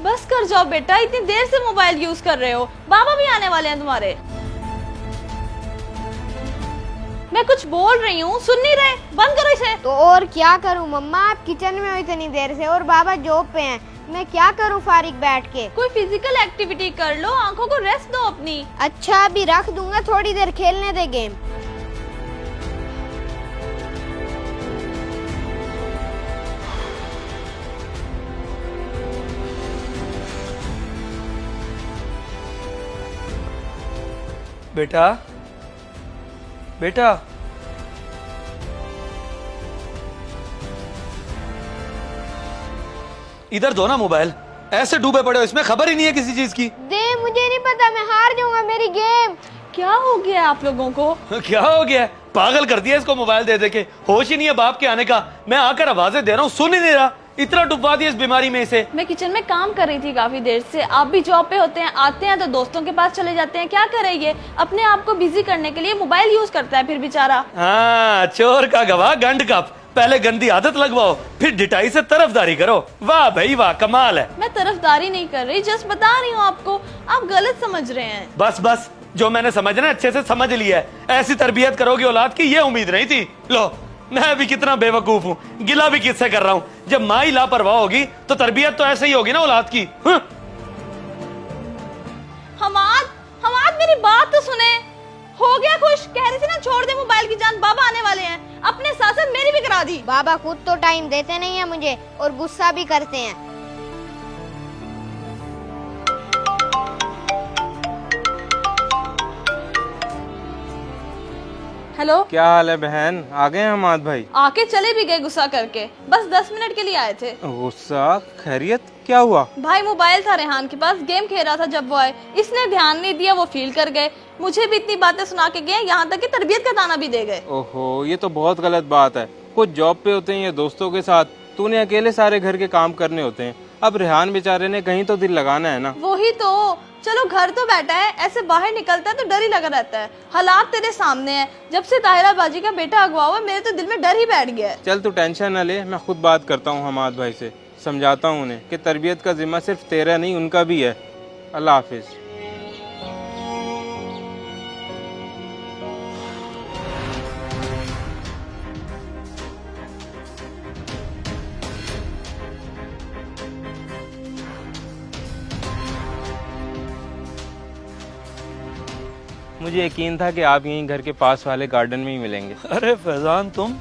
बस कर जाओ बेटा, इतनी देर से मोबाइल यूज कर रहे हो, बाबा भी आने वाले हैं तुम्हारे। मैं कुछ बोल रही हूँ, सुन नहीं रहे, बंद करो इसे। तो और क्या करूं मम्मा, आप किचन में हो इतनी देर से और बाबा जॉब पे हैं, मैं क्या करूं फारिग बैठ के। कोई फिजिकल एक्टिविटी कर लो, आंखों को रेस्ट दो अपनी। अच्छा अभी रख दूंगा, थोड़ी देर खेलने दे गेम। बेटा बेटा, इधर दो ना मोबाइल, ऐसे डूबे पड़े हो इसमें, खबर ही नहीं है किसी चीज की। दे, मुझे नहीं पता, मैं हार जाऊंगा मेरी गेम। क्या हो गया आप लोगों को? क्या हो गया? पागल कर दिया इसको मोबाइल दे दे के, होश ही नहीं है बाप के आने का। मैं आकर आवाजें दे रहा हूँ, सुन ही नहीं रहा, इतना डुबा दिया इस बीमारी में इसे। मैं किचन में काम कर रही थी काफी देर से, आप भी जॉब पे होते हैं, आते हैं तो दोस्तों के पास चले जाते हैं, क्या करे ये अपने आप को बिजी करने के लिए मोबाइल यूज करता है फिर बेचारा। हाँ, चोर का गवाह गंड कप, पहले गंदी आदत लगवाओ फिर डिटाई से तरफदारी करो। वाह भाई वाह, कमाल है। मैं तरफदारी नहीं कर रही, जस्ट बता रही हूँ आपको, आप गलत समझ रहे हैं। बस बस, जो मैंने समझना अच्छे से समझ लिया है। ऐसी तरबियत करोगे औलाद की, ये उम्मीद नहीं थी। लो, मैं भी कितना बेवकूफ हूँ, गिला भी किससे कर रहा हूँ। जब माँ ही लापरवाह होगी तो तरबियत तो ऐसे ही होगी ना औलाद की। हमाद, हमाद मेरी बात तो सुने। हो गया खुश, कह रही थी ना छोड़ दे मोबाइल की जान, बाबा आने वाले हैं, अपने साथ साथ मेरी भी करा दी। बाबा खुद तो टाइम देते नहीं है मुझे और गुस्सा भी करते हैं। हेलो, क्या हाल है बहन, आ गए हमाद भाई? आके चले भी गए गुस्सा करके, बस 10 मिनट के लिए आए थे। गुस्सा? खैरियत, क्या हुआ? भाई मोबाइल था रेहान के पास, गेम खेल रहा था, जब वो आए इसने ध्यान नहीं दिया, वो फील कर गए, मुझे भी इतनी बातें सुना के गए, यहाँ तक कि तरबियत का दाना भी दे गए। ओहो, ये तो बहुत गलत बात है। कुछ जॉब पे होते हैं या दोस्तों के साथ, तूने अकेले सारे घर के काम करने होते हैं। अब रेहान बेचारे ने कहीं तो दिल लगाना है ना। वही तो, चलो घर तो बैठा है, ऐसे बाहर निकलता है तो डर ही लगा रहता है। हालात तेरे सामने हैं, जब से ताहिरा बाजी का बेटा अगवा हुआ मेरे तो दिल में डर ही बैठ गया है। चल तू टेंशन न ले, मैं खुद बात करता हूँ हमाद भाई से, समझाता हूँ उन्हें कि तरबियत का जिम्मा सिर्फ तेरा नहीं उनका भी है। अल्लाह हाफिज। मुझे यकीन था कि आप यहीं घर के पास वाले गार्डन में ही मिलेंगे। अरे फैजान, तुम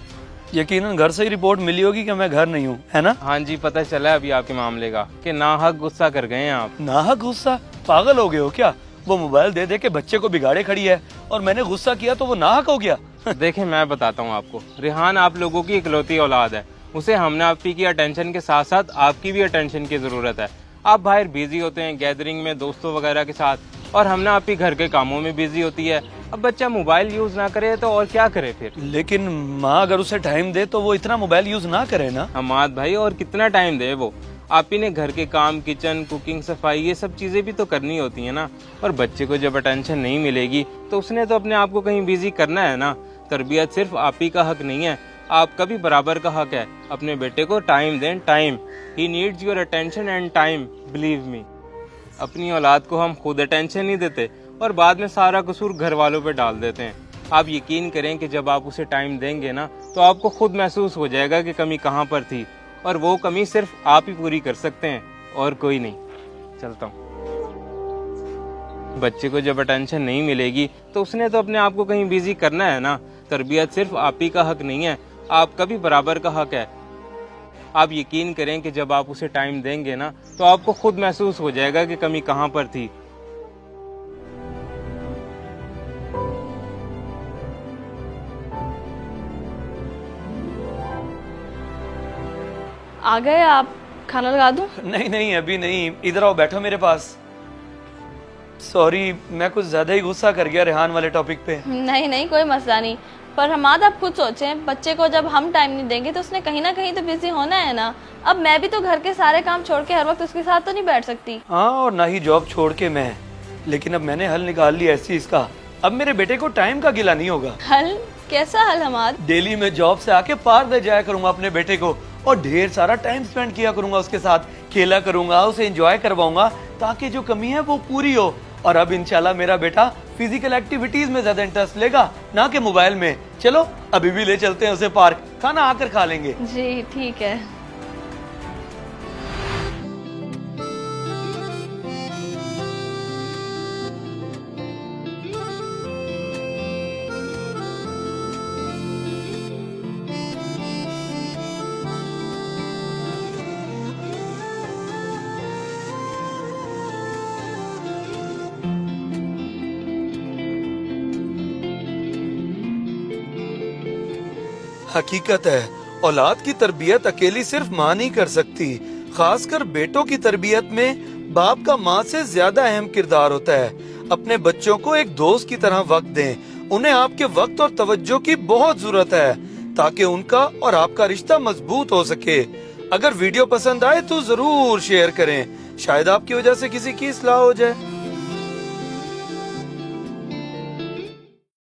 यकीनन घर से ही रिपोर्ट मिली होगी कि मैं घर नहीं हूँ, है ना? हाँ जी, पता चला अभी आपके मामले का कि नाहक गुस्सा कर गए हैं आप। नाहक गुस्सा? पागल हो गए हो क्या? वो मोबाइल दे दे के बच्चे को बिगाड़े खड़ी है और मैंने गुस्सा किया तो वो नाहक हो गया? देखें, मैं बताता हूँ आपको, रेहान आप लोगों की इकलौती औलाद है, उसे हमने आपकी की अटेंशन के साथ साथ आपकी भी अटेंशन की जरूरत है। आप बाहर बिजी होते हैं गैदरिंग में दोस्तों वगैरह के साथ, और हमने आपकी घर के कामों में बिजी होती है। अब बच्चा मोबाइल यूज ना करे तो और क्या करे फिर? लेकिन माँ अगर उसे टाइम दे तो वो इतना मोबाइल यूज ना करे ना। हमाद भाई, और कितना टाइम दे वो? आप ही ने घर के काम, किचन, कुकिंग, सफाई, ये सब चीजें भी तो करनी होती है ना। और बच्चे को जब अटेंशन नहीं मिलेगी तो उसने तो अपने आप को कहीं बिजी करना है ना। तरबियत सिर्फ आप ही का हक नहीं है, आपका भी बराबर का हक है। अपने बेटे को टाइम दें, time. He needs your attention and time, believe me. अपनी औलाद को हम खुद अटेंशन नहीं देते और बाद में सारा कसूर घर वालों पे डाल देते हैं। आप यकीन करें कि जब आप उसे टाइम देंगे ना तो आपको खुद महसूस हो जाएगा कि कमी कहाँ पर थी, और वो कमी सिर्फ आप ही पूरी कर सकते हैं और कोई नहीं। चलता हूँ। बच्चे को जब अटेंशन नहीं मिलेगी तो उसने तो अपने आप को कहीं बिजी करना है ना। तरबियत सिर्फ आप ही का हक नहीं है, आपका भी बराबर का हक है। आप यकीन करें कि जब आप उसे टाइम देंगे ना तो आपको खुद महसूस हो जाएगा कि कमी कहाँ पर थी। आ गए आप, खाना लगा दूं? नहीं नहीं, अभी नहीं, इधर आओ, बैठो मेरे पास। सॉरी, मैं कुछ ज्यादा ही गुस्सा कर गया रेहान वाले टॉपिक पे। नहीं नहीं, कोई मसला नहीं, पर हमाद आप खुद सोचें, बच्चे को जब हम टाइम नहीं देंगे तो उसने कहीं ना कहीं तो बिजी होना है ना। अब मैं भी तो घर के सारे काम छोड़ के हर वक्त उसके साथ तो नहीं बैठ सकती। हाँ, और ना ही जॉब छोड़ के मैं, लेकिन अब मैंने हल निकाल लिया इस चीज का। अब मेरे बेटे को टाइम का गिला नहीं होगा। हल? कैसा हल हमाद? डेली मैं जॉब से आके पार्क ले जाया करूंगा अपने बेटे को, और ढेर सारा टाइम स्पेंड किया करूंगा उसके साथ, खेला करूंगा, उसे एंजॉय करवाऊंगा ताकि जो कमी है वो पूरी हो। और अब इंशाल्लाह मेरा बेटा फिजिकल एक्टिविटीज में ज्यादा इंटरेस्ट लेगा, ना कि मोबाइल में। चलो अभी भी ले चलते हैं उसे पार्क, खाना आकर खा लेंगे। जी ठीक है। हकीकत है, औलाद की तरबियत अकेली सिर्फ माँ नहीं कर सकती। खासकर बेटों की तरबियत में बाप का माँ से ज्यादा अहम किरदार होता है। अपने बच्चों को एक दोस्त की तरह वक्त दें। उन्हें आपके वक्त और तवज्जो की बहुत जरूरत है ताकि उनका और आपका रिश्ता मजबूत हो सके। अगर वीडियो पसंद आए तो जरूर शेयर करें, शायद आपकी वजह से किसी की इस्लाह हो जाए।